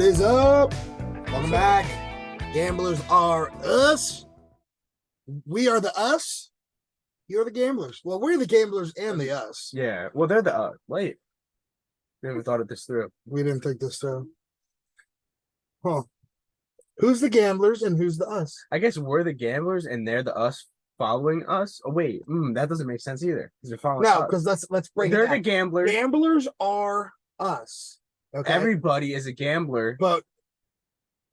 What is up? Welcome back. Gamblers are us. We are the us. You're the gamblers. Well, we're the gamblers and the us. Yeah. Well, they're the wait. Never thought of this through. We didn't think this through. Huh. Who's the gamblers and who's the us? I guess we're the gamblers and they're the us following us. Oh wait, that doesn't make sense either. Because they're following No, us. because let's break They're it the down. gamblers. Gamblers are us. Okay. Everybody is a gambler. But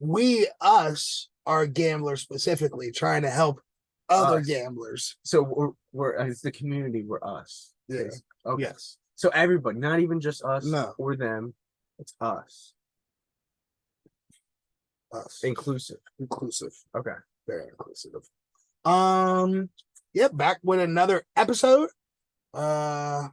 we us are gamblers specifically trying to help other Us. gamblers. So we're it's the community. We're us. Yeah. Okay. Yes. So everybody, not even just us No. or them. It's us. Us. Inclusive. Inclusive. Okay. Very inclusive. Yep, back with another episode. Yeah.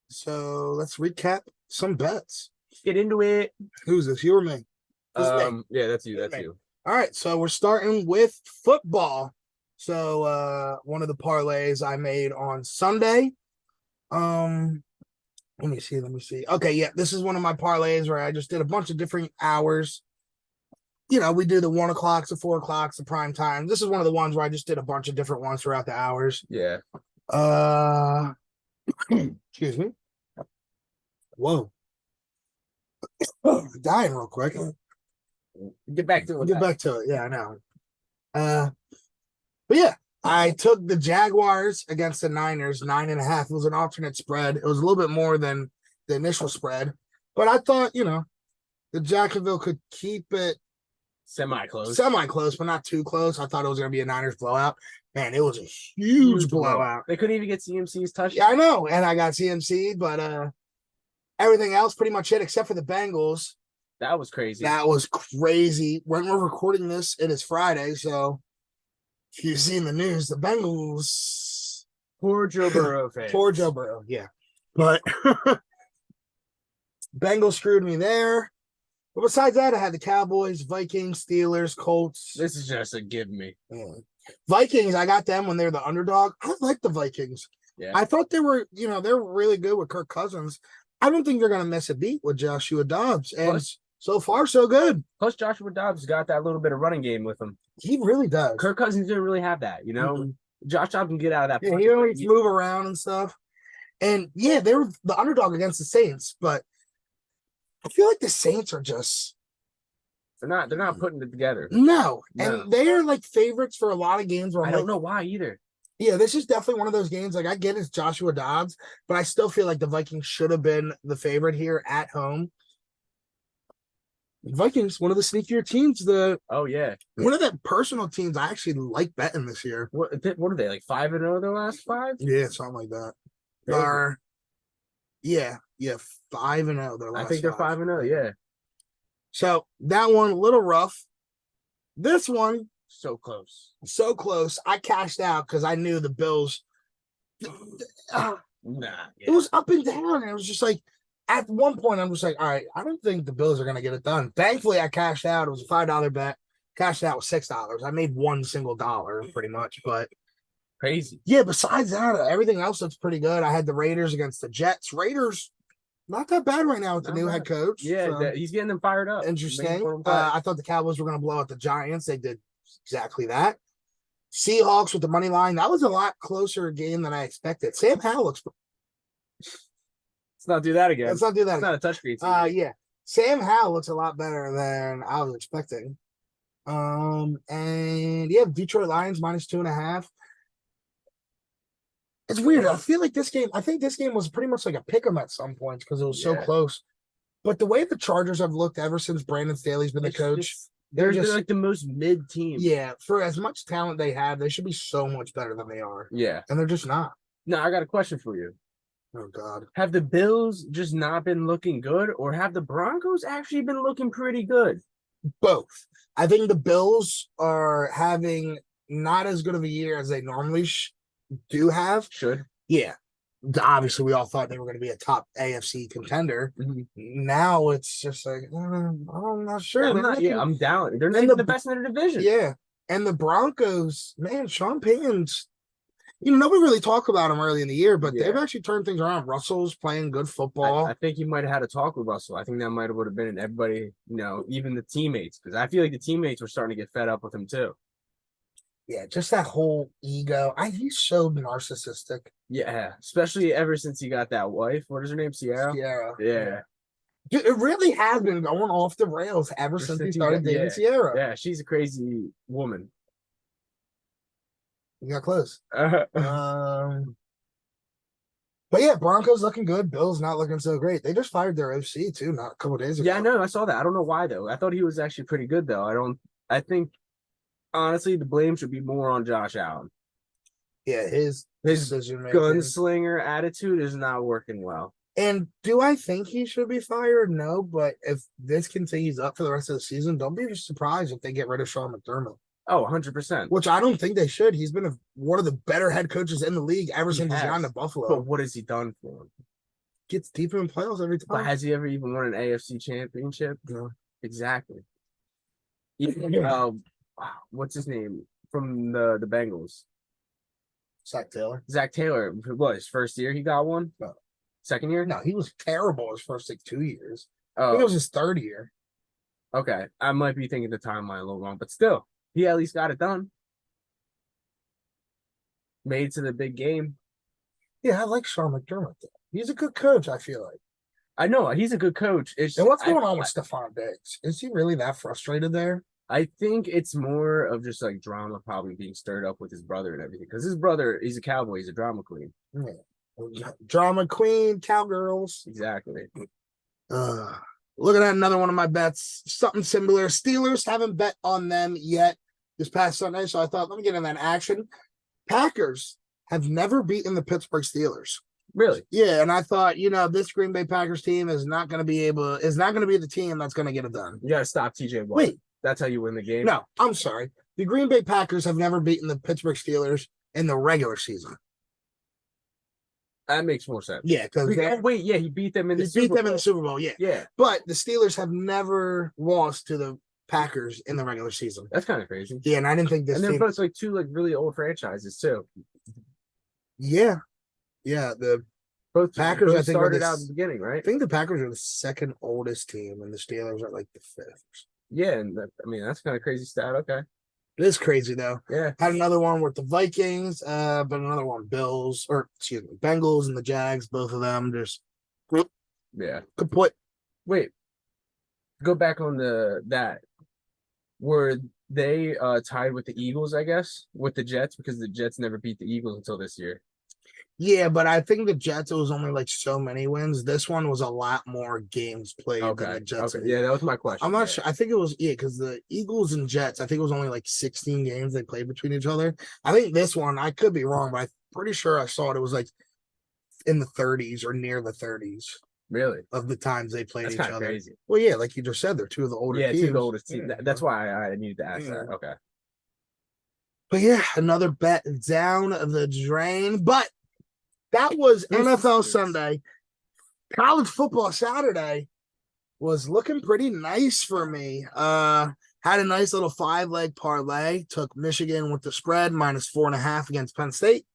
So let's recap some bets. Get into it. Who's this? You or me? This is me. Yeah, that's you. That's Me. you. All right, so we're starting with football. So one of the parlays I made on Sunday. Let me see. Okay, yeah, this is one of my parlays where I just did a bunch of different hours. You know, we do the 1 o'clock, the 4 o'clock, the prime time. This is one of the ones where I just did a bunch of different ones throughout the hours. Yeah. Excuse me. Whoa. Dying real quick. Get back to it. Get back to it. Yeah, I know. But yeah, I took the Jaguars against the Niners, 9.5. It was an alternate spread. It was a little bit more than the initial spread, but I thought, the Jacksonville could keep it Semi-close, but not too close. I thought it was going to be a Niners blowout. Man, it was a huge blowout. They couldn't even get CMC's touchdown. Yeah, I know, and I got CMC, but everything else pretty much hit except for the Bengals. That was crazy. That was crazy. When we're recording this, it is Friday, so if you've seen the news, the Bengals. Poor Joe Burrow fans. Poor Joe Burrow, yeah. But Bengals screwed me there. But besides that, I had the Cowboys, Vikings, Steelers, Colts. This is just a give me. Yeah. Vikings, I got them when they're the underdog. I like the Vikings. Yeah. I thought they were, they're really good with Kirk Cousins. I don't think they're going to miss a beat with Joshua Dobbs. And Plus- so far, so good. Plus, Joshua Dobbs got that little bit of running game with him. He really does. Kirk Cousins didn't really have that, Mhm. Josh Dobbs can get out of that. Yeah, pocket, he but always move around and stuff. And yeah, they were the underdog against the Saints, but I feel like the Saints are just They're not putting it together. no. No. And they are like favorites for a lot of games where I I'm don't like, know why either. yeah, this is definitely one of those games. Like, I get it's Joshua Dobbs, but I still feel like the Vikings should have been the favorite here at home. Vikings, one of the sneakier teams, Oh yeah. one of the personal teams I actually like betting this year. What are they, like 5-0 their last 5? Yeah, something like that. Crazy. Or, yeah, 5-0. Their last I think they're 5-0. Yeah. So that one, a little rough. This one, So close. so close. I cashed out because I knew the Bills. Nah. It was up and down. And it was just like, at one point, I'm just like, all right, I don't think the Bills are going to get it done. Thankfully, I cashed out. It was a $5 bet. Cashed out with $6. I made one single dollar pretty much. But Crazy. yeah, besides that, everything else looks pretty good. I had the Raiders against the Jets. Raiders, not that bad right now with the Not new bad. head coach. Yeah, So, he's getting them fired up. Making interesting. for them play. I thought the Cowboys were going to blow out the Giants. They did exactly that. Seahawks with the money line. That was a lot closer game than I expected. Sam Howell looks. Let's not do that again. Let's not do that. It's not a touch screen. Yeah. Sam Howell looks a lot better than I was expecting. And yeah, Detroit Lions -2.5. It's weird. I feel like I think this game was pretty much like a pick 'em at some points because it was so Yeah. close. But the way the Chargers have looked ever since Brandon Staley's been the coach, They're just- like the most mid team. yeah, for as much talent they have, they should be so much better than they are. Yeah. And they're just not. Now I got a question for you. Oh God. Have the Bills just not been looking good, or have the Broncos actually been looking pretty good? Both. I think the Bills are having not as good of a year as they normally do have. Should. Yeah. Obviously, we all thought they were going to be a top AFC contender. Mhm. Now it's just like, I'm not sure. I'm They're not. looking- Yeah, I'm down. They're not And even the- the best in their division. Yeah. And the Broncos, man, Sean Payton's nobody really talked about him early in the year, but they've Yeah. actually turned things around. Russell's playing good I football. think he might have had a talk with Russell. I think that might have would have been everybody, even the teammates, because I feel like the teammates were starting to get fed up with him too. Yeah, just that whole ego. He's so narcissistic. Yeah, especially ever since he got that wife. What is her name? Sierra. Sierra. Yeah. Dude, it really has been going off the rails ever since he started dating Sierra. Yeah, she's a crazy woman. You got close. But yeah, Broncos looking good. Bills not looking so great. They just fired their OC too, not a couple days ago. Yeah, I know. I saw that. I don't know why though. I thought he was actually pretty good though. I think honestly the blame should be more on Josh Allen. Yeah, his decision making. Gunslinger attitude is not working well. And do I think he should be fired? No, but if this continues up for the rest of the season, don't be surprised if they get rid of Sean McDermott. Oh, 100%. Which I don't think they should. He's been one of the better head coaches in the league ever since he's gotten to Buffalo. But what has he done for him? Gets deeper in playoffs every time. But has he ever even won an AFC championship? No. Exactly. What's his name from the Bengals? Zach Taylor. Zach Taylor. What, his first year he got one? No. Second year? No, he was terrible his first 2 years. I Oh, think it was his third year. okay. I might be thinking the timeline a little wrong, but still, he at least got it done. Made it to the big game. Yeah, I like Sean McDermott. Though. He's a good coach, I feel like. I know he's a good coach. And what's going on with Stephon Diggs? Is he really that frustrated there? I think it's more of just like drama probably being stirred up with his brother and everything. Because his brother, he's a cowboy, he's a drama queen. Yeah. Drama queen, cowgirls. Exactly. Looking at another one of my bets, something similar. Steelers haven't bet on them yet this past Sunday, so I thought, let me get in that action. Packers have never beaten the Pittsburgh Steelers. Really? Yeah, and I thought, this Green Bay Packers team is not going to be the team that's going to get it done. You got to stop TJ Watt. Wait. That's how you win the game? No, I'm sorry. The Green Bay Packers have never beaten the Pittsburgh Steelers in the regular season. That makes more sense. Yeah, because he beat them in the Super Bowl. in the Super Bowl. Yeah, yeah. But the Steelers have never lost to the Packers in the regular season. That's kind of crazy. Yeah, and I didn't think this. And they're both like two really old franchises too. Yeah, the both Packers. I think started out at the beginning, right? I think the Packers are the second oldest team, and the Steelers are like the fifth. Yeah, and that's kind of crazy stat. Okay. It is crazy though. Yeah. Had another one with the Vikings, but another one Bengals and the Jags, both of them just kaput. Wait. Go back on that. Were they tied with the Eagles, I guess, with the Jets, because the Jets never beat the Eagles until this year. Yeah, but I think the Jets, it was only like so many wins. This one was a lot more games played than the Jets. Okay. Yeah, that was my question. I'm not sure. I think it was, because the Eagles and Jets, I think it was only like 16 games they played between each other. I think this one, I could be wrong, but I'm pretty sure I saw it was like in the 30s or near the 30s. Really? Of the times they played each other. Crazy. Well, yeah, like you just said, they're two of the older teams. Yeah, two of the oldest teams. That's why I needed to ask that. Okay. But yeah, another bet down the drain. But that was NFL Sunday. College football Saturday was looking pretty nice for me. Had a nice little 5-leg parlay. Took Michigan with the spread -4.5 against Penn State.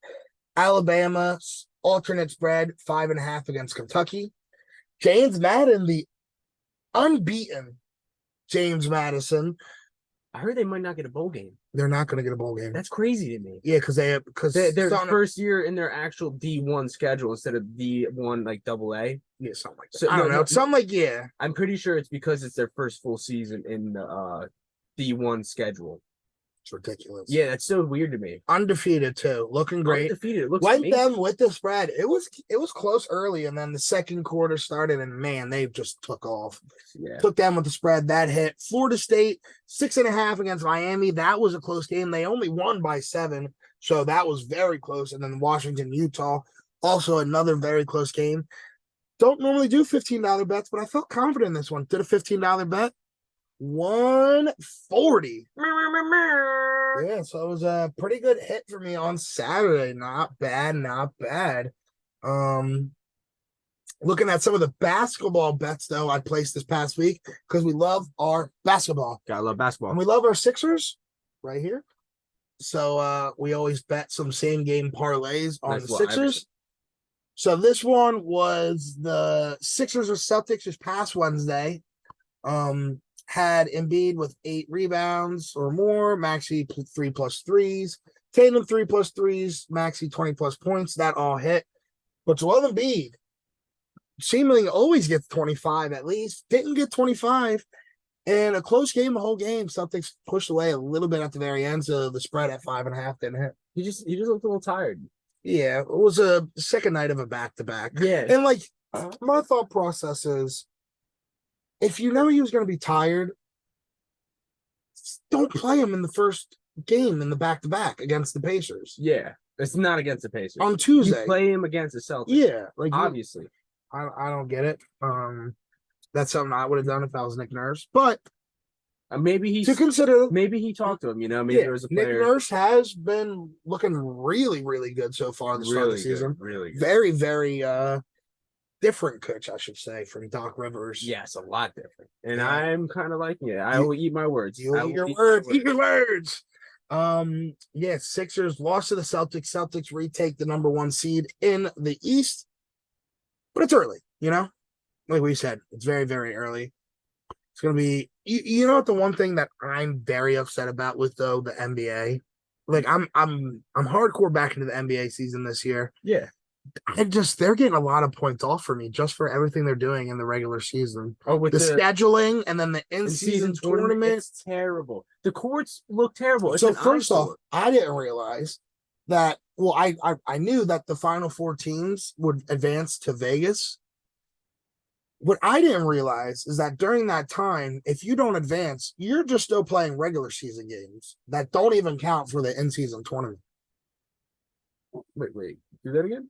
Alabama's alternate spread 5.5 against Kentucky. James Madden, the unbeaten James Madison. I heard they might not get a bowl game. They're not going to get a bowl game. That's crazy to me. Yeah, because they're the first year in their actual D1 schedule instead of D1 like AA. Yeah, something like that. So, I don't know. Something like, yeah. I'm pretty sure it's because it's their first full season in the D1 schedule. It's ridiculous. Yeah, that's so weird to me. Undefeated too, looking great. Undefeated. It looks went amazing. them with the spread. It was close early, and then the second quarter started, and man, they just took off. Yeah, took them with the spread. That hit. Florida State 6.5 against Miami. That was a close game. They only won by 7, so that was very close. And then Washington, Utah, also another very close game. Don't normally do $15 bets, but I felt confident in this one. Did a $15 bet. 140. Yeah, so it was a pretty good hit for me on Saturday. Not bad. Looking at some of the basketball bets though I placed this past week because we love our basketball. Gotta love basketball. And we love our Sixers right here. So we always bet some same game parlays on Nice the little Sixers. So this one was the Sixers or Celtics this past Wednesday. Had Embiid with 8 rebounds or more, Maxey 3+ threes, Tatum 3+ threes, Maxey 20+ points. That all hit. But Joel Embiid seemingly always gets 25 at least. Didn't get 25. And a close game the whole game. Celtics pushed away a little bit at the very end, so the spread at 5.5 didn't hit. He just looked a little tired. Yeah, it was a second night of a back-to-back. Yeah. And like my thought process is if you know he was going to be tired, don't play him in the first game in the back-to-back against the Pacers Yeah. It's not against the Pacers. on You Tuesday. play him against the Celtics. Yeah, like Obviously. I don't get it. That's something I would have done if I was Nick Nurse. But Maybe to consider, maybe he talked to him, maybe there was a Nick player Nurse has been looking really, really good so far this start of the season. really good. Very, very different coach, I should say, from Doc Rivers. Yes, a lot different. And Yeah. I'm kind of liking it. I will eat my words. You I eat will your eat my words. Eat your words. Yeah, Sixers lost to the Celtics. Celtics retake the number 1 seed in the East. But it's early, Like we said, it's very, very early. It's gonna be you know what the one thing that I'm very upset about with though, the NBA. Like I'm hardcore back into the NBA season this year. Yeah. They're getting a lot of points off for me just for everything they're doing in the regular season. Oh, with The scheduling and then the in-season tournament. It's terrible. The courts look terrible. It's So an first off, eyesore. I didn't realize that. Well, I knew that the final 4 teams would advance to Vegas. What I didn't realize is that during that time, if you don't advance, you're just still playing regular season games that don't even count for the in-season tournament. Wait, do that again?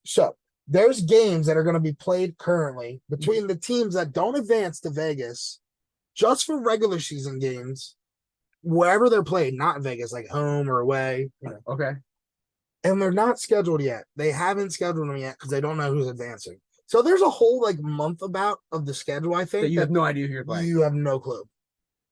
So there's games that are going to be played currently between the teams that don't advance to Vegas just for regular season games, wherever they're played, not in Vegas, like home or away. Okay. And they're not scheduled yet. They haven't scheduled them yet because they don't know who's advancing. So there's a whole month of the schedule, I think. That you have no idea who you're playing. You have no clue.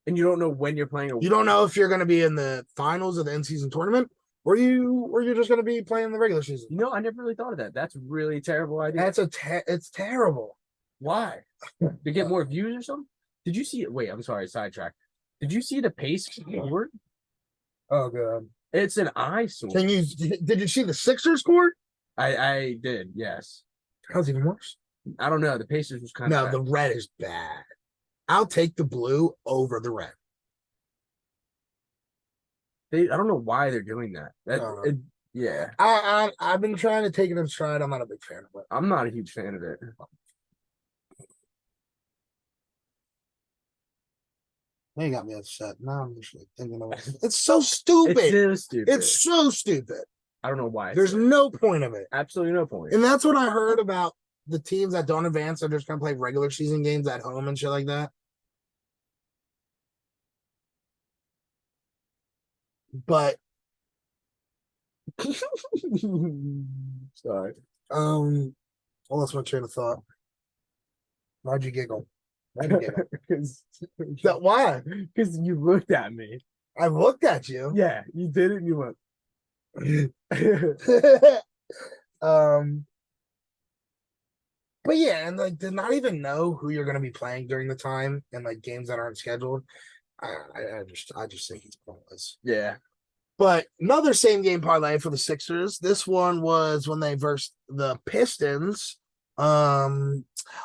And you don't know when you're playing. You don't know if you're going to be in the finals of the in-season tournament or you're just going to be playing the regular season. I never really thought of that. That's really terrible idea. It's terrible. Why? To get more views or something? Did you see it? Wait, I'm sorry, sidetrack. Did you see the Pacers score? Oh god. It's an eyesore. Did you see the Sixers score? I did, yes. How's it even worse? I don't know. The Pacers was kind of No, the red is bad. I'll take the blue over the red. I don't know why they're doing that. Yeah. I've been trying to take it in stride. I'm not a big fan of it. I'm not a huge fan of it. Now you got me upset. Now I'm just thinking of it. It's so stupid. It's so stupid. It's so stupid. I don't know why. There's no point of it. Absolutely no point. And that's what I heard about the teams that don't advance are just gonna play regular season games at home and shit like that. But sorry. I lost my train of thought. Why'd you giggle? Why'd you giggle? Why? Because you looked at me. I looked at you. Yeah, you did it. And you went. But yeah, and to not even know who you're going to be playing during the time and games that aren't scheduled, I just think it's pointless. Yeah. But another same game parlay for the Sixers. This one was when they versed the Pistons. Only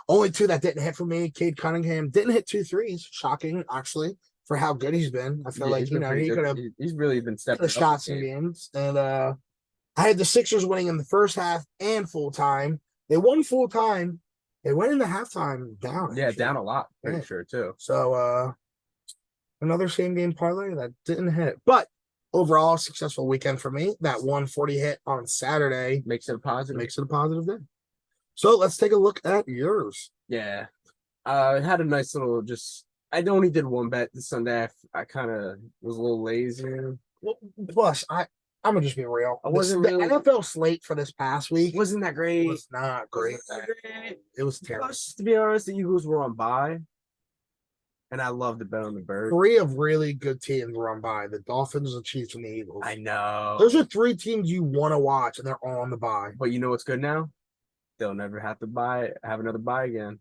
2 that didn't hit for me. Cade Cunningham didn't hit 2 threes. Shocking, actually, for how good he's been. I feel like he could have. He's really been stepping up shots in games. And I had the Sixers winning in the first half and full time. They won full time. They went in the halftime down. Yeah, down a lot. Pretty sure too. So another same game parlay that didn't hit. But overall, successful weekend for me. That 140 hit on Saturday makes it a positive. Makes it a positive day. So let's take a look at yours. Yeah. I had a nice little I only did one bet this Sunday. I kind of was a little lazy. Well, plus, I'm gonna just be real. I wasn't the really, NFL slate for this past week wasn't that great. It was not great. It was terrible. Plus, to be honest, the Eagles were on bye. And I love to bet on the bird. 3 of really good teams run by the Dolphins, the Chiefs, and the Eagles. I know. Those are 3 teams you want to watch, and they're all on the bye. But you know what's good now? They'll never have to have another bye again.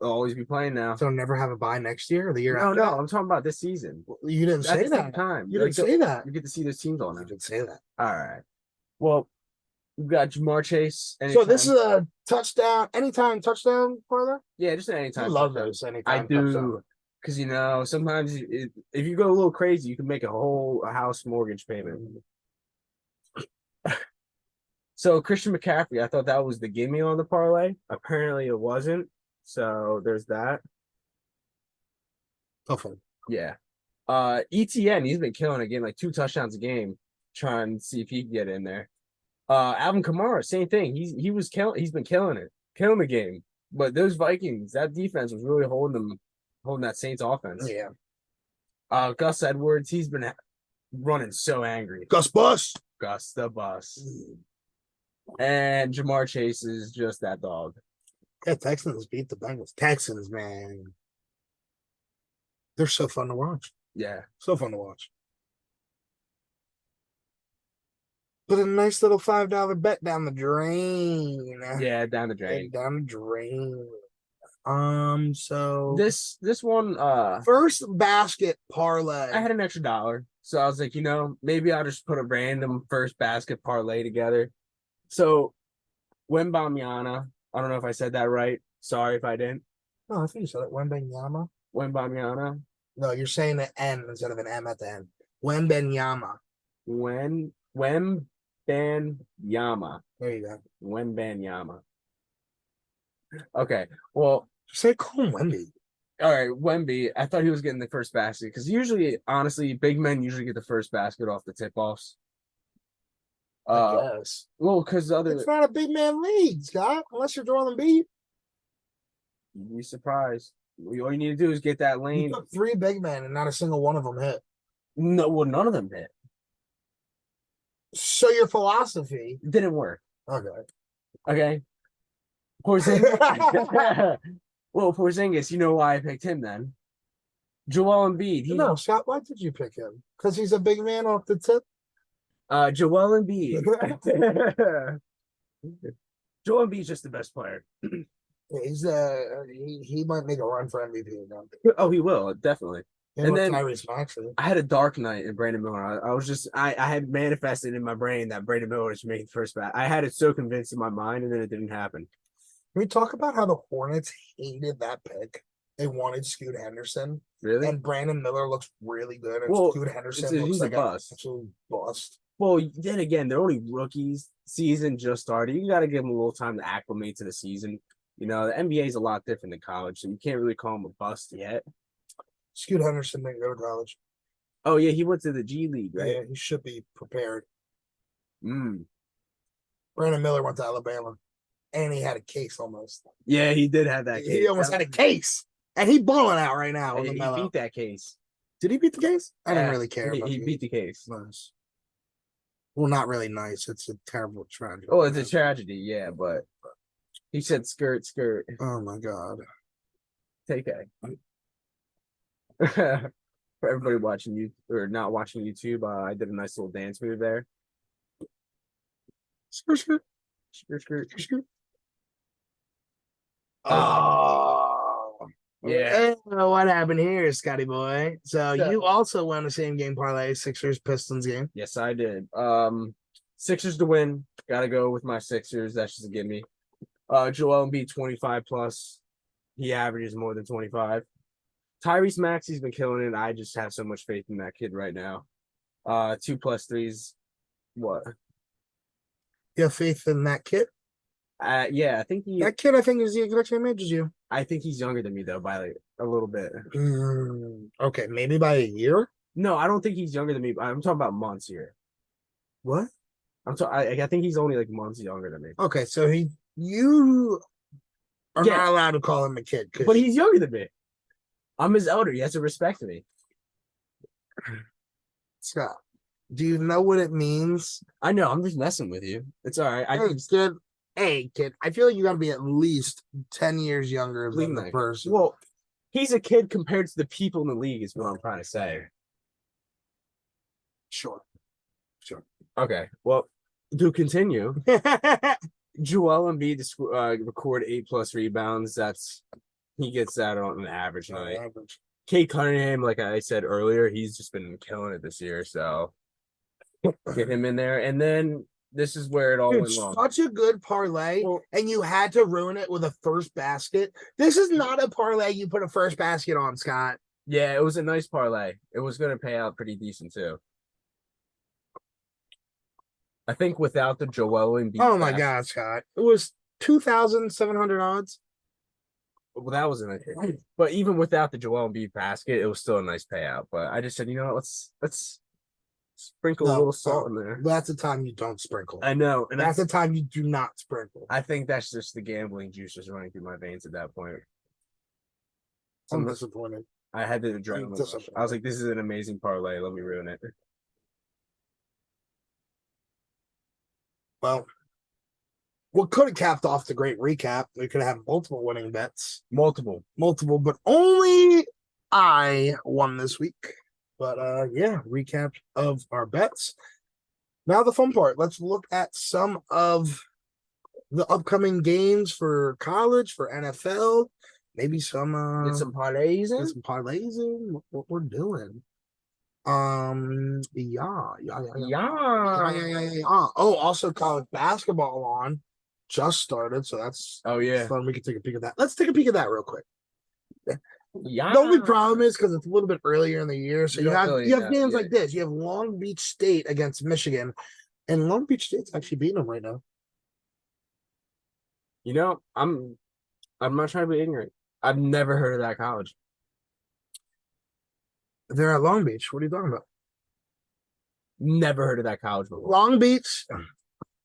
They'll always be playing now. So never have a bye next year or the year No, after. no, I'm talking about this season. You didn't At say the same that. time. You didn't say that. You get to see those teams all You now. didn't say that. All right. Well, we've got Jamar Chase. So this is anytime. a touchdown, anytime touchdown parlay. Yeah, just an I anytime. love touchdown. those I anytime. do, touchdown. because sometimes if you go a little crazy, you can make a house mortgage payment. So Christian McCaffrey, I thought that was the gimme on the parlay. Apparently, it wasn't. So there's that. Tough one. Yeah. ETN, he's been killing it, getting like 2 touchdowns a game, trying to see if he can get in there. Alvin Kamara, same thing. He's been killing it, killing the game. But those Vikings, that defense was really holding that Saints offense. Yeah. Gus Edwards, he's been running so angry. Gus Bus. Gus the bus. And Jamar Chase is just that dog. Yeah, Texans beat the Bengals. Texans, man. They're so fun to watch. Yeah. So fun to watch. But a nice little $5 bet down the drain. Yeah, down the drain. Down the drain. So This one, first basket parlay. I had an extra $1. So I was like, maybe I'll just put a random first basket parlay together. So Wembanyama, I don't know if I said that right. Sorry if I didn't. No, I think you said it. Wembanyama. Wembanyama. No, you're saying the N instead of an M at the end. Wembanyama. Wembanyama. There you go. Wembanyama. Okay. Well, Just say call him Wemby. all right, Wemby. I thought he was getting the first basket because usually, honestly, big men usually get the first basket off the tip-offs. I guess. Well, because It's not a big man league, Scott, unless you're Joel Embiid. you'd be surprised. All you need to do is get that You lane. took 3 big men and not a single one of them hit. No, well, none of them hit. So your philosophy. It didn't work. Okay. Okay. Porzingis. Well, Porzingis, you know why I picked him then. Joel Embiid. No, Scott, why did you pick him? Because he's a big man off the tip? Joel Embiid. Joel Embiid's just the best player. He's he might make a run for MVP again. Oh, he will, definitely. And then- then Tyrese Maxey. I had a dark night in Brandon Miller. I had manifested in my brain that Brandon Miller was making the first bat. I had it so convinced in my mind, and then it didn't happen. Can we talk about how the Hornets hated that pick? They wanted Scoot Henderson, Really? and Brandon Miller looks really good, and Well, Scoot Henderson he's looks a like bust. an absolute bust. Well, then again, they're only rookies. Season just started. You got to give them a little time to acclimate to the season. The NBA is a lot different than college, so you can't really call him a bust yet. Scoot Henderson didn't go to college. Oh, yeah, he went to the G League, right? Yeah, he should be prepared. Mm. Brandon Miller went to Alabama, and he had a case almost. Yeah, he did have that case. He almost had a case, and he balling out right now. He beat that case. Did he beat the case? I didn't Yeah, really care. He beat the case. Nice. Well, not really nice. It's a terrible tragedy. Oh, it's a tragedy, yeah, but he said skirt. Oh my god. Take a. For everybody watching you or not watching YouTube, I did a nice little dance move there. Skirt. Oh. Yeah. What happened here, Scotty boy? So So- you also won the same game parlay, Sixers Pistons game. Yes, I did. Sixers to win. Gotta go with my Sixers. That's just a gimme. Joel Embiid 25 plus. He averages more than 25. Tyrese Maxey's been killing it. I just have so much faith in that kid right now. 2+3s. What? You have faith in that kid? Yeah, I think That kid, I think, is the exact same age as you. I think he's younger than me though by like a little bit. Okay, maybe by a year. No, I don't think he's younger than me. I'm talking about months here. What? I think he's only like months younger than me. Okay, so you are Yeah. not allowed to call him a kid, But he's younger than me. I'm his elder. He has to respect me. Scott. Do you know what it means? I know. I'm just messing with you. It's all right. Hey, kid. I feel like you got to be at least 10 years younger than the Like, person. well, He's a kid compared to the people in the league, is what I'm trying to say. Sure. Okay, well, to continue, Joel Embiid to record 8+ rebounds. He gets that on an average night. Average. Kate Cunningham, like I said earlier, he's just been killing it this year. So get him in there, and then this is where it all Dude, went wrong. such a good parlay, Well- and you had to ruin it with a first basket. This is not a parlay you put a first basket on, Scott. Yeah, it was a nice parlay. It was going to pay out pretty decent too. I think without the Joel Embiid. Oh my basket- God, Scott! It was 2,700 odds. Well, that wasn't it. But even without the Joel Embiid basket, it was still a nice payout. But I just said, you know what, let's sprinkle a No, little salt in there. That's the time you don't sprinkle. I know, and That's the time you do not sprinkle. I think that's just the gambling juice just running through my veins at that point. I'm disappointed. I had the adrenaline. disappointed. I was like, this is an amazing parlay. Let me ruin it. Well, what could have capped off the great recap? We could have multiple winning bets, Multiple. but only I won this week. But yeah, recap of our bets. Now the fun part. Let's look at some of the upcoming games for college, for NFL, maybe some Get some parlays in. get some parlays in what we're doing. Yeah. Oh, also college basketball on just started, so that's Oh yeah. fun. We can take a peek at that. Let's take a peek at that real quick. Yeah. The only problem is because it's a little bit earlier in the year, so You you don't have really you have know, games yeah. like this. You have Long Beach State against Michigan, and Long Beach State's actually beating them right now. You know, I'm not trying to be ignorant. I've never heard of that college. They're at Long Beach. What are you talking about? Never heard of that college before. Long Beach.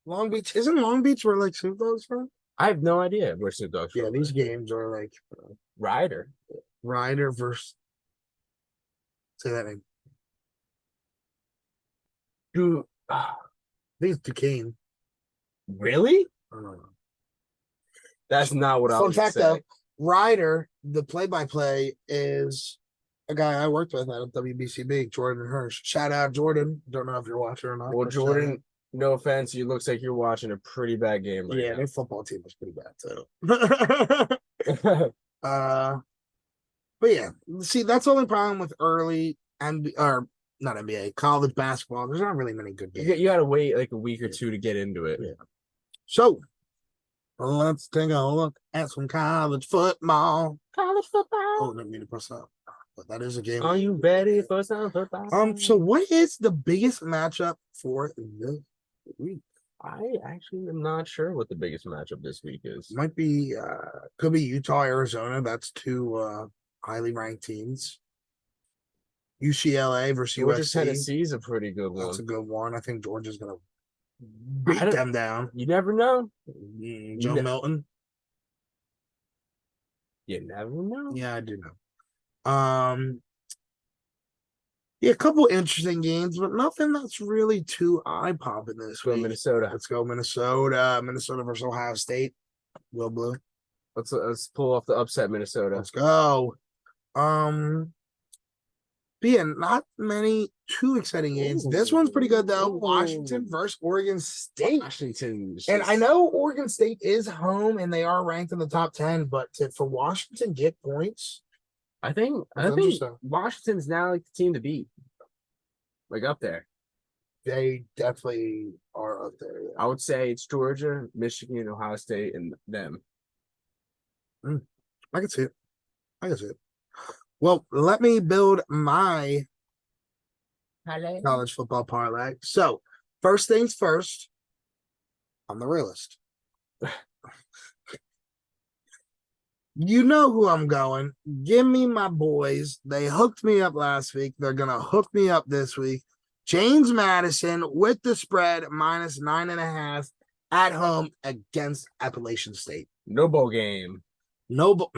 Long Beach isn't Long Beach where like Snoop Dogg's from? I have no idea where Snoop Dogg's Yeah, from. these games are like Ryder. Ryder versus. Say that name. Dude, I think it's Duquesne. really? I don't know. That's not what I Fun was fact say. though, Ryder, the play-by-play is a guy I worked with at WBCB, Jordan Hirsch. Shout out Jordan. Don't know if you're watching or not. Well, but shout Jordan, no offense, you looks like you're watching a pretty bad game out. Yeah, right their football team was pretty bad too. now. But yeah, see, that's the only problem with early or not NBA, college basketball. There's not really many good games. You gotta wait like a week or two to get into it. Yeah. So let's take a look at some college football. College football. Oh, didn't mean to press up. But that is a game. Are you ready for some football? So what is the biggest matchup for the week? I actually am not sure what the biggest matchup this week is. Might be could be Utah, Arizona. That's two highly ranked teams. UCLA versus Georgia USC. Tennessee is a pretty good one. That's a good one. I think Georgia's gonna I beat don't- them down. You never know. Joe ne- Milton. You never know. Yeah, I do know. Yeah, a couple interesting games, but nothing that's really too eye popping this Go week. Minnesota. Let's go Minnesota. Minnesota versus Ohio State. Will Blue. Let's pull off the upset Minnesota. Let's go. But yeah, not many too exciting games. This one's pretty good though. Washington versus Oregon State. Washington. is And just- I know Oregon State is home and they are ranked in the top 10, but for Washington get points, I think That's interesting. Washington's now like the team to beat. Like up there. they definitely are up there. Yeah. I would say it's Georgia, Michigan, Ohio State, and them. I can see it. I can see it. Well, let me build my college football parlay. So, first things first, I'm the realist. You know who I'm going. Give me my boys. They hooked me up last week. They're going to hook me up this week. James Madison with the spread -9.5 at home against Appalachian State. No bowl game. No, but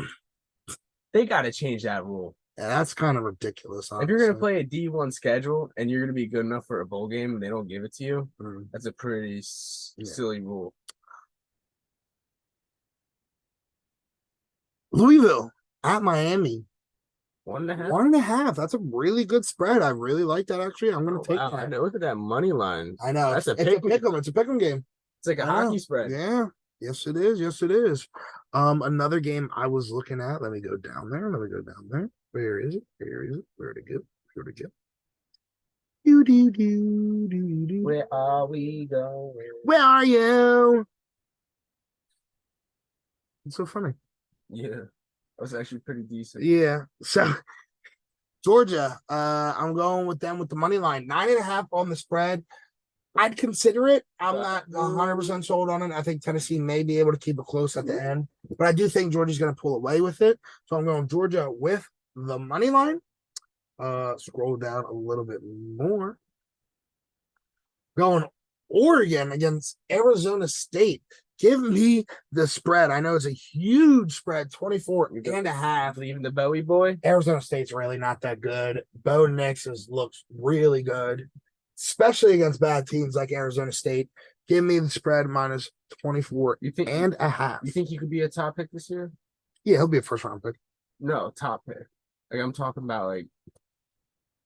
They got to change that rule. yeah, that's kind of ridiculous. If you're gonna honestly. play a D1 schedule and you're gonna be good enough for a bowl game and they don't give it to you, Mm. that's a pretty Yeah. silly rule. Louisville at Miami. 1.5. 1.5. That's a really good spread. I really like that. Actually, I'm gonna Oh, take wow. I that. know. Look at that money line. I know That's it's a a pick. pick 'em. It's a pick 'em game. It's like a I know. hockey spread. Yeah. Yes, it is. Yes, it is. Another game I was looking at. Let me go down there. Let me go down there. Where is it? Where is it? Where to go? Where to go? Do do do do do. Where are we going? Where are you? It's so funny. Yeah, that was actually pretty decent. Yeah. So Georgia, I'm going with them with the money line. 9.5 on the spread. I'd consider it. I'm not 100% sold on it. I think Tennessee may be able to keep it close at the end, but I do think Georgia's going to pull away with it. So I'm going Georgia with the money line. Scroll down a little bit more. Going Oregon against Arizona State. Give me the spread. I know it's a huge spread, 24.5. Leaving the Bowie boy. Arizona State's really not that good. Bo Nix looks really good, especially against bad teams like Arizona State. Give me the spread minus 24 You think and a half. You think he could be a top pick this year? Yeah, he'll be a first round pick. No, top pick. Like I'm talking about like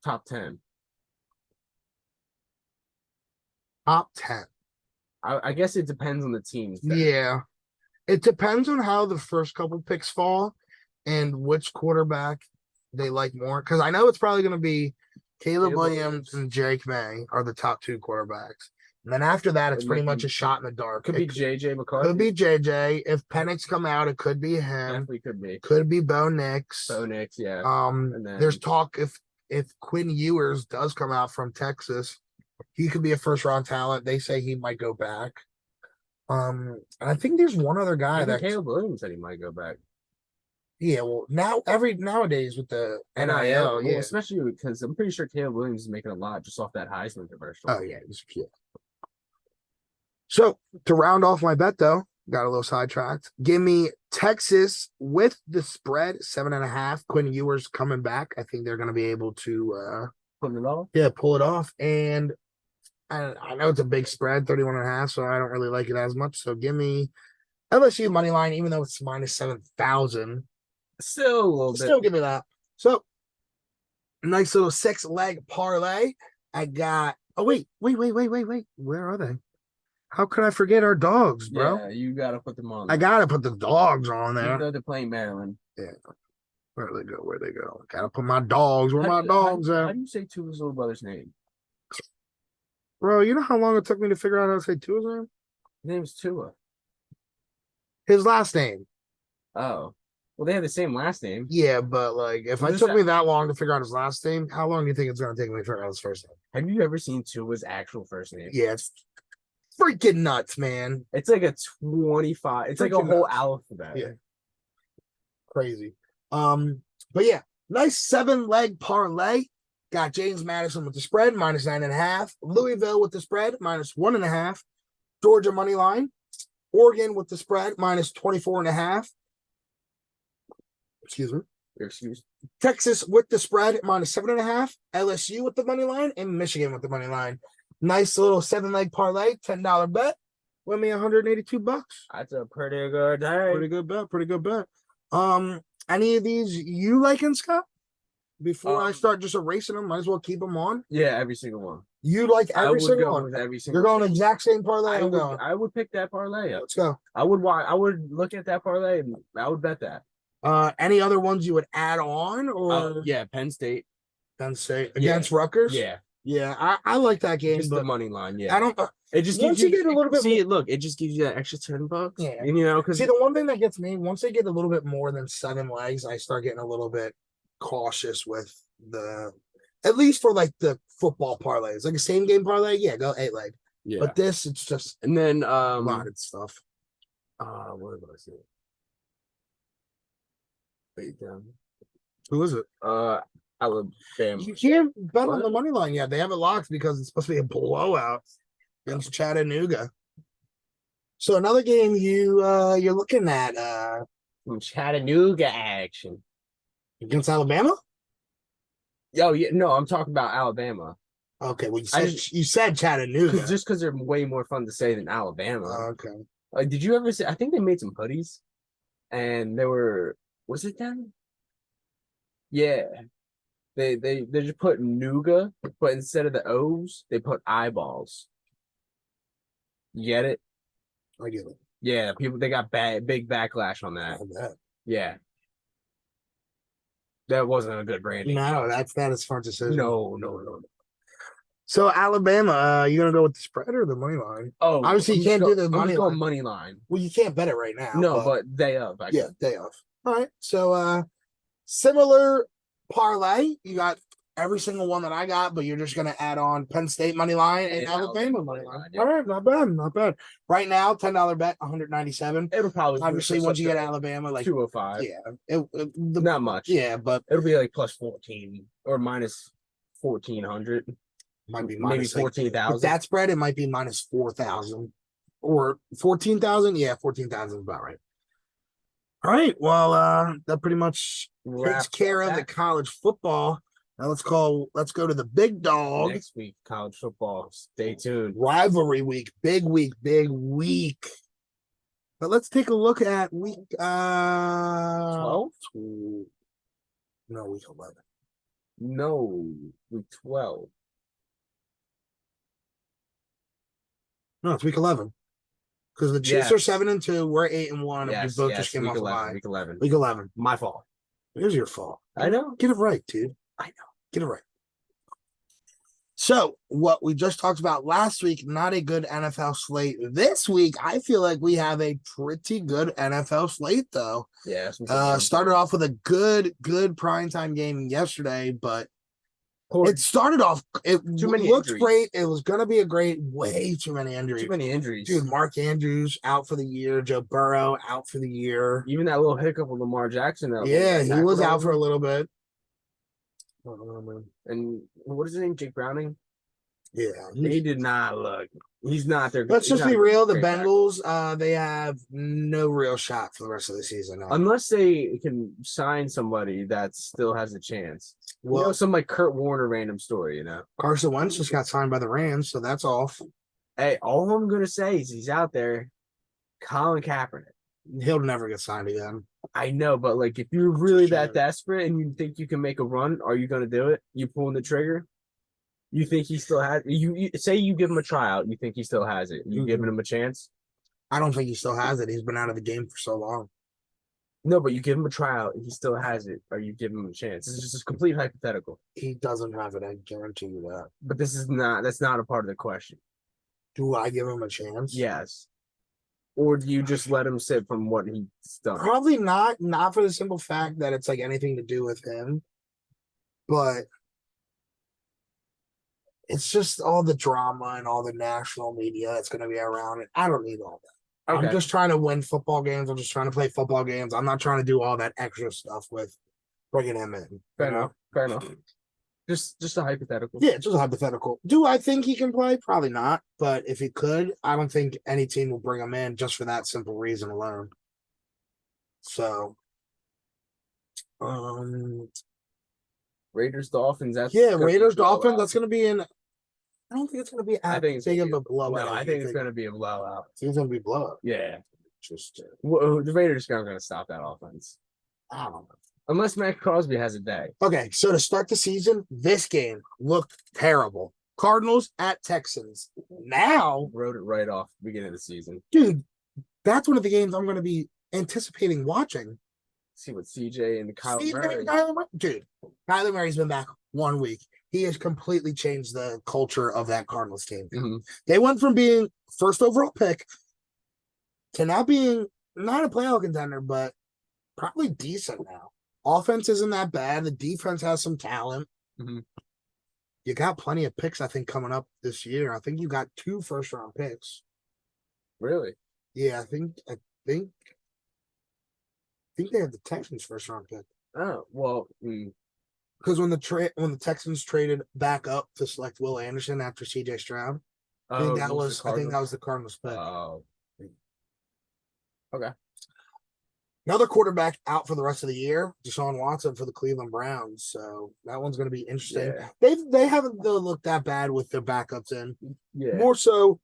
top 10. Top 10. I guess it depends on the team. Yeah. It depends on how the first couple picks fall and which quarterback they like more. Because I know it's probably going to be Caleb Williams and Jake May are the top two quarterbacks. And then after that, it's pretty much a shot in the dark. Could be JJ McCarthy. Could be JJ. If Penix come out, it could be him. Definitely could be. Could be Bo Nix. Bo Nix, yeah. And then, there's talk if Quinn Ewers does come out from Texas, he could be a first round talent. They say he might go back. And I think there's one other guy that Caleb Williams said he might go back. Yeah, well, nowadays with the NIL, yeah, especially because I'm pretty sure Caleb Williams is making a lot just off that Heisman commercial. Oh yeah, So to round off my bet though, got a little sidetracked. Give me Texas with the spread 7.5. Quinn Ewers coming back. I think they're going to be able to pull it off. Yeah, pull it off. And I know it's a big spread, 31.5, so I don't really like it as much. So give me LSU money line, even though it's minus 7,000. Still a little bit. Still give me that. So nice little 6-leg parlay. I got. Oh wait. Where are they? How could I forget our dogs, bro? Yeah, you gotta put them on. I gotta put the dogs on there. Even though they're playing Maryland. Yeah. Where they go? Where they go? Gotta put my dogs. Where my dogs at? How do you say Tua's little brother's name? Bro, you know how long it took me to figure out how to say Tua's name? His name's Tua. His last name. Oh. Well, they have the same last name. Yeah, but like, if it took me that long to figure out his last name, how long do you think it's going to take me to figure out his first name? Have you ever seen Tua's actual first name? Yeah, it's freaking nuts, man. It's like a 25. It's freaking like a whole alphabet. Yeah, crazy. But yeah, nice 7-leg parlay. Got James Madison with the spread minus 9.5. Louisville with the spread minus 1.5. Georgia money line. Oregon with the spread minus 24.5. Excuse me. Excuse. Texas with the spread minus 7.5. LSU with the money line and Michigan with the money line. Nice little 7-leg parlay, $10 bet. Win me $182. That's a pretty good day. Pretty good bet. Pretty good bet. Any of these you liking, Scott? Before I start just erasing them, might as well keep them on. Yeah, every single one. You like every single one. Every single. You're going exact same parlay. I would pick that parlay up. Let's go. I would look at that parlay and I would bet that. Any other ones you would add on or yeah, Penn State. Against Rutgers? Yeah. Yeah, I like that game. Just but the money line, yeah. I don't it just once gives you get a little bit look, it just gives you that extra $10. Yeah. And, you know, because see the one thing that gets me, once they get a little bit more than 7 legs, I start getting a little bit cautious with at least for like the football parlays. Like a same game parlay, yeah, go 8-leg. Yeah. But this, it's just and then a lot of stuff. What was I saying? Wait down. Who is it? Alabama. You can't bet on the money line yet. They have it locked because it's supposed to be a blowout against Chattanooga. So another game you're looking at Some Chattanooga action against Alabama. Oh yeah, no, I'm talking about Alabama. Okay, well you said Chattanooga just because they're way more fun to say than Alabama. Okay. Like, did you ever see? I think they made some hoodies, and they were. Was it them? Yeah. They just put nougat, but instead of the O's, they put eyeballs. You get it? I get it. Yeah, people they got big backlash on that. I bet. Yeah. That wasn't a good branding. No, that is smart decision. No. So Alabama, you gonna go with the spread or the money line? Oh, Obviously, you can't do the I'm money just going line. money line. Well, you can't bet it right now. No, but day of. yeah, day off. All right. So similar parlay. You got every single one that I got, but you're just gonna add on Penn State money line and And Alabama Alabama money money line. line, yeah. All right, not bad, not bad. Right now, $10 bet, 197. It'll probably Obviously, once you get Alabama, like 205. yeah, Not much. Yeah, but It'll be like plus 14 or minus 1400. might be Maybe minus like, 14,000. with that spread, it might be minus 4,000 or 14,000. Yeah, 14,000 is about right. All right. Well, that pretty much takes Wraps care up of the that. college football. Now let's go to the big dog Next week, college football. Stay tuned. rivalry week. Big week. But let's take a look at week 12? No, week 11. No, week 12. No, it's week 11. Because the Chiefs are 7-2, we're 8-1, and we both just came week off a 11. bye. Week 11. Week 11. My fault. It is your fault. I know. Get it right, dude. I know. Get it right. So, what we just talked about last week, not a good NFL slate. This week, I feel like we have a pretty good NFL slate, though. Yeah. Started off with a good primetime game yesterday, but it started off. It Too many looked injuries. great. It was going to be a great. Way too many injuries. Too many injuries. Dude, Mark Andrews out for the year. Joe Burrow out for the year. Even that little hiccup with Lamar Jackson. Yeah, he was out for a little bit. And what is his name? Jake Browning? Yeah. He did not look. He's not there. Let's just be real. The Bengals, they have no real shot for the rest of the season. Unless they can sign somebody that still has a chance. Well, some like Kurt Warner random story, Carson Wentz just got signed by the Rams, so that's off. Hey, all I'm gonna say is he's out there. Colin Kaepernick. He'll never get signed again. I know, but like if you're really that desperate and you think you can make a run, are you gonna do it? You pulling the trigger? You think he still has you say you give him a tryout, you think he still has it. You giving him a chance? I don't think he still has it. He's been out of the game for so long. No, but you give him a tryout, he still has it. Are you giving him a chance? This is just a complete hypothetical. He doesn't have it, I guarantee you that. But that's not a part of the question. Do I give him a chance? Yes. Or do you just let him sit from what he's done? Probably not. Not for the simple fact that it's like anything to do with him. But it's just all the drama and all the national media that's going to be around it. I don't need all that. Okay. I'm just trying to win football games. I'm just trying to play football games. I'm not trying to do all that extra stuff with bringing him in. Fair enough. Just a hypothetical. Yeah, just a hypothetical. Do I think he can play? Probably not. But if he could, I don't think any team will bring him in just for that simple reason alone. So, Raiders Dolphins. Raiders Dolphins. That's going to be in. I don't think it's going to be as big of a blowout. No, I think it's going to be a blowout. It's going to be a blowout. Yeah. The Raiders aren't going to stop that offense. I don't know. Unless Max Crosby has a day. Okay, so to start the season, this game looked terrible. Cardinals at Texans. Now wrote it right off beginning of the season. Dude, that's one of the games I'm going to be anticipating watching. See what CJ and Kyler Murray. Dude, Kyler Murray's been back 1 week. He has completely changed the culture of that Cardinals team. Mm-hmm. They went from being first overall pick to now being not a playoff contender, but probably decent now. Offense isn't that bad. The defense has some talent. Mm-hmm. You got plenty of picks, I think, coming up this year. I think you got 2 first-round picks. Really? Yeah, I think they have the Texans first-round pick. Oh, well, because when the Texans traded back up to select Will Anderson after CJ Stroud, I think that was the Cardinals pick. Oh. Okay. Another quarterback out for the rest of the year, Deshaun Watson for the Cleveland Browns. So that one's going to be interesting. Yeah. They haven't looked that bad with their backups in. Yeah. More so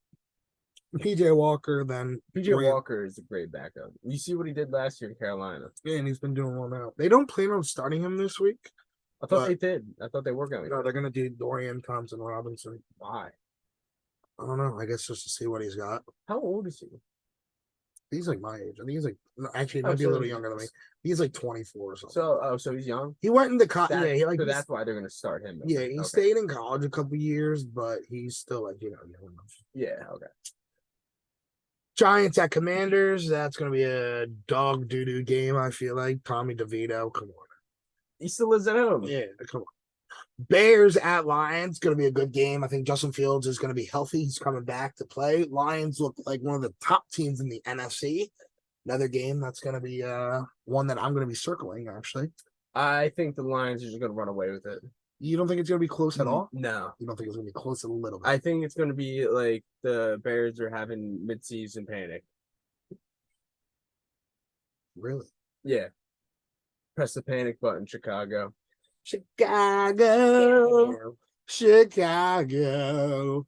PJ Walker than Walker is a great backup. You see what he did last year in Carolina. Yeah, and he's been doing well now. They don't plan on starting him this week. I thought But- they did. I thought they were going. No, they're gonna do Dorian Thompson Robinson. Why? I don't know. I guess just to see what he's got. How old is he? He's like my age. I think he's like no, actually he Oh, might be a so- little younger than me. He's like 24 or something. So he's young. He went into college. That- Yeah, he like so that's why they're gonna start him. yeah, he Okay. stayed in college a couple years, but he's still like young enough. Yeah. Okay. Giants at Commanders. That's gonna be a dog doo doo game. I feel like Tommy DeVito. Come on. He still lives at home. Yeah, come on. Bears at Lions, going to be a good game. I think Justin Fields is going to be healthy. He's coming back to play. Lions look like one of the top teams in the NFC. Another game that's going to be one that I'm going to be circling, actually. I think the Lions are just gonna run away with it. You don't think it's going to be close at all? No. You don't think it's going to be close a little bit? I think it's gonna be like the Bears are having midseason panic. Really? Yeah. Press the panic button, Chicago. Chicago. Chicago.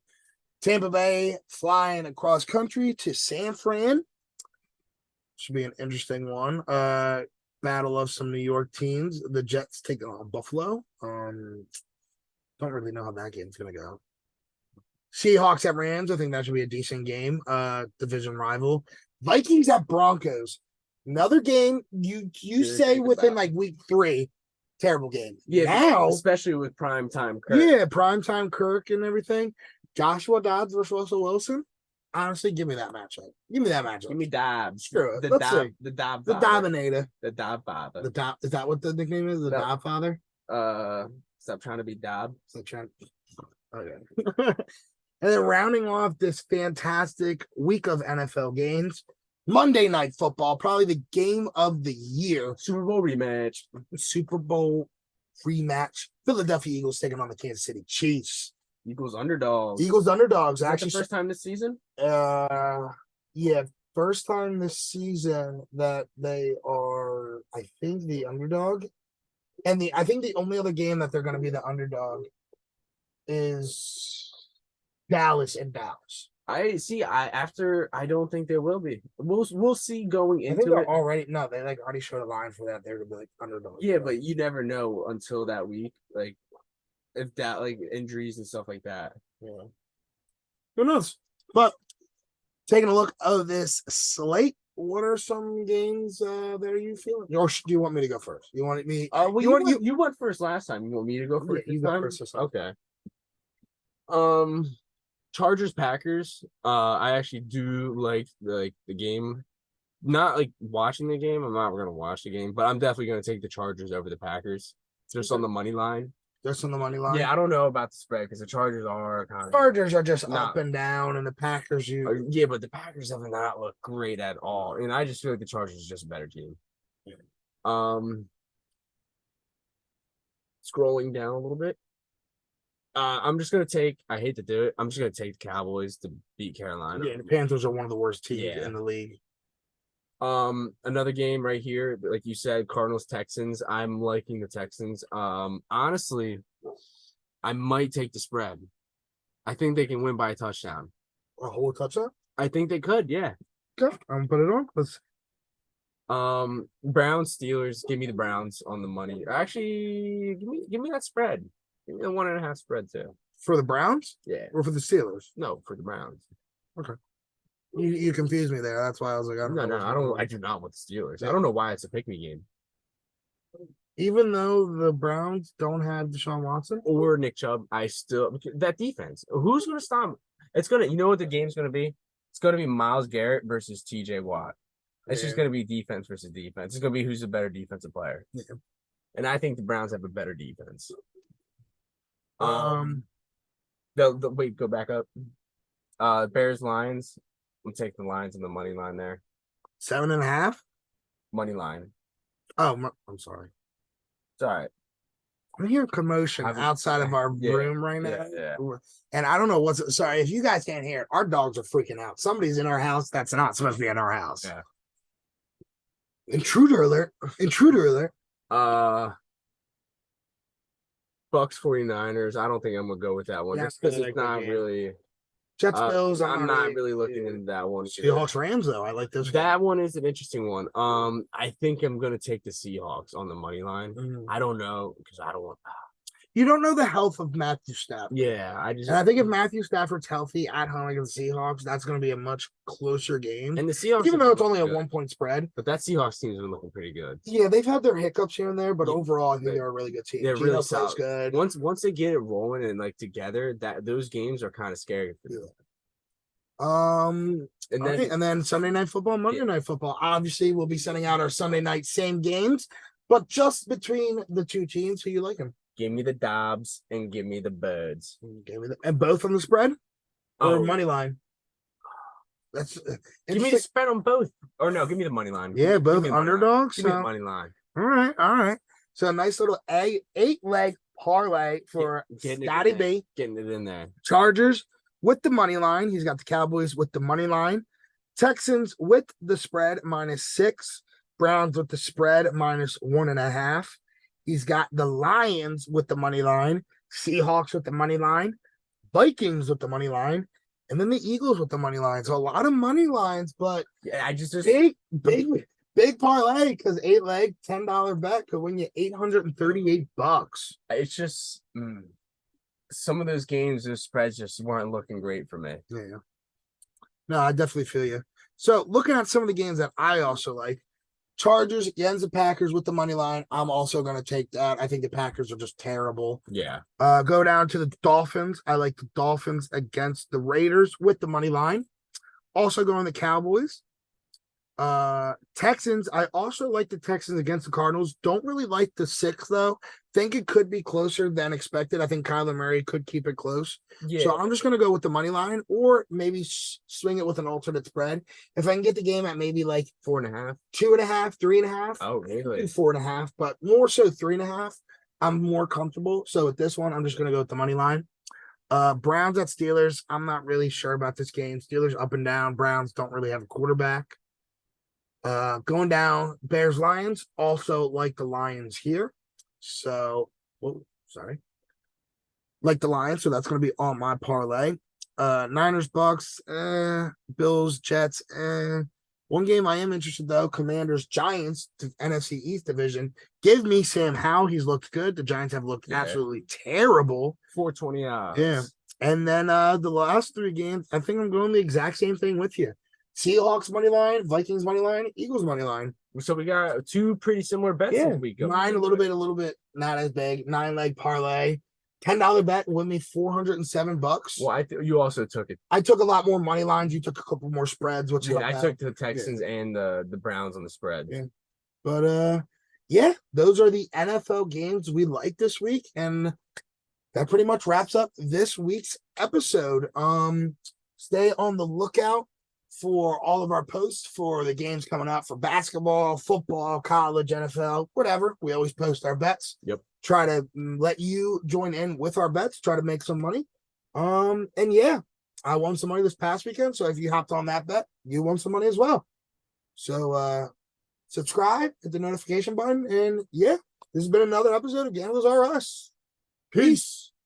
Tampa Bay flying across country to San Fran. Should be an interesting one. Battle of some New York teams. The Jets taking on Buffalo. Don't really know how that game's gonna go. Seahawks at Rams. I think that should be a decent game. Division rival. Vikings at Broncos. Another game you Didn't say think within about. like week 3. Terrible game. Yeah, Now, especially with prime time Kirk. yeah, primetime Kirk and everything. Joshua Dobbs versus Russell Wilson. Honestly, give me that matchup. Give me that matchup. Give me Dobbs. Screw it. The Let's Dob see. the Dob The father. Dominator. The Dob father. The Dob. Is that what the nickname is? The No. Dob Father. Stop trying to be Dob. So trying. Okay. And then rounding off this fantastic week of NFL games, Monday Night Football, probably the game of the year. Super Bowl rematch. Super Bowl rematch. Philadelphia Eagles taking on the Kansas City Chiefs. Eagles underdogs. Eagles underdogs. Is that Actually, the first time this season? yeah, first time this season that they are, I think, the underdog. And I think the only other game that they're going to be the underdog is Dallas and Dallas. I don't think there will be. We'll see going I think into they're it. already they like already showed a line for that. They're gonna be like underdog. Yeah, but you never know until that week. Like if that like injuries and stuff like that. yeah. Who knows? But taking a look at this slate, what are some games that are you feeling? Or do you want me to go first? You want me? Well, you you went first last time. You want me to go first? you this go time? first this time. Okay. Chargers Packers. I actually do like the game. Not like watching the game. I'm not gonna watch the game, but I'm definitely gonna take the Chargers over the Packers. Just on the money line. Just on the money line. Yeah, I don't know about the spread because the Chargers are kind of Chargers are just Nah. up and down, and the Packers yeah, but the Packers have not looked great at all, and I just feel like the Chargers is just a better team. Yeah. Scrolling down a little bit. I'm just gonna take. I hate to do it. I'm just gonna take the Cowboys to beat Carolina. yeah, the Panthers are one of the worst teams Yeah. in the league. Another game right here, like you said, Cardinals Texans. I'm liking the Texans. Honestly, I might take the spread. I think they can win by a touchdown. A whole touchdown. I think they could. Yeah. Okay, I'm gonna put it on. Let's. Browns Steelers. Give me the Browns on the money. Actually, give me that spread. Give me the 1.5 spread too. For the Browns Yeah. or for the Steelers? No, for the Browns. You confused me there. That's why I was like, I don't No, know. no, I don't. I do not want the Steelers. I don't know why it's a pick me game. Even though the Browns don't have Deshaun Watson, Or Nick Chubb. I still that defense. Who's gonna stop? 'Em? It's gonna. You know what the game's gonna be? It's gonna be Myles Garrett versus T.J. Watt. It's just Yeah. gonna be defense versus defense. It's gonna be who's the better defensive player. Yeah. And I think the Browns have a better defense. Um, The wait, go back up. Bears Lions. I'm taking the Lions on the money line there. 7.5. Money line. Oh, I'm sorry. It's all right. I'm hearing commotion outside of our Yeah, room right now. yeah. And I don't know what's sorry if you guys can't hear it. Our dogs are freaking out. Somebody's in our house that's not supposed to be in our house. Yeah. Intruder alert. Intruder alert. Bucks 49ers. I don't think I'm gonna go with that one. Yeah, Just because really it's like that not game. really. Jets Bills. I'm not really looking into that one. Seahawks Rams though. I like this. That one is an interesting one. I think I'm gonna take the Seahawks on the money line. Mm. I don't know because I don't want. You don't know the health of Matthew Stafford. Yeah, And I think if Matthew Stafford's healthy at home against the Seahawks, that's going to be a much closer game. and the Seahawks, Even though it's only a good. 1-point spread. But that Seahawks team's been looking pretty good. Yeah, they've had their hiccups here and there, but Yeah, overall, I think they're a really good team. They're Geno really plays solid. good. Once they get it rolling and like together, that those games are kind of scary for them. And then And then Sunday Night Football, Monday Yeah. Night Football. Obviously, we'll be sending out our Sunday night same games, but just between the two teams, who you like them? give me the Dobbs and give me the Birds. And both on the spread or Oh. money line. That's Give me the interesting. spread on both. Or no, give me the money line. Yeah, Give both me the money line. underdogs. Give me the So, money line. all right. So a nice little 8-leg parlay for Getting it Scotty in there. B. Getting it in there. Chargers with the money line. He's got the Cowboys with the money line. Texans with the spread -6. Browns with the spread -1.5. He's got the Lions with the money line. Seahawks with the money line. Vikings with the money line. And then the Eagles with the money line. So a lot of money lines, but Yeah, I just big parlay because 8-leg $10 bet could win you $838. it's just some of those games, those spreads just weren't looking great for me. Yeah. No, I definitely feel you. So looking at some of the games that I also like, Chargers against the Packers with the money line. I'm also going to take that. I think the Packers are just terrible. Yeah. Go down to the Dolphins. I like the Dolphins against the Raiders with the money line. Also going the Cowboys. Texans. I also like the Texans against the Cardinals. Don't really like the 6 though. Think it could be closer than expected. I think Kyler Murray could keep it close. Yeah. So I'm just going to go with the money line or maybe swing it with an alternate spread. If I can get the game at maybe like 4.5. 2.5, 3.5, Oh, really? 4.5, but more so 3.5. I'm more comfortable. So with this one, I'm just going to go with the money line. Browns at Steelers. I'm not really sure about this game. Steelers up and down. Browns don't really have a quarterback. Going down, Bears Lions. Also like the Lions here. So, like the Lions. So that's going to be on my parlay. Niners Bucks. Bills Jets. One game I am interested though. Commanders Giants, NFC East division. Give me Sam Howell. He's looked good. The Giants have looked absolutely terrible. 420 odds. Yeah. And then the last 3 games, I think I'm going the exact same thing with you. Seahawks money line, Vikings money line, Eagles money line. So we got 2 pretty similar bets this week. Mine a little bit not as big. 9-leg parlay. $10 bet win me $407. Well, you also took it. I took a lot more money lines. You took a couple more spreads, which Yeah, I took the Texans and the Browns on the spread. Yeah. But those are the NFL games we like this week, and that pretty much wraps up this week's episode. Stay on the lookout for all of our posts for the games coming up for basketball, football, college, NFL, whatever. We always post our bets. Yep. Try to let you join in with our bets, try to make some money. And yeah, I won some money this past weekend. So if you hopped on that bet, you won some money as well. So subscribe, hit the notification button, and yeah, this has been another episode of Gamblers R Us. Peace.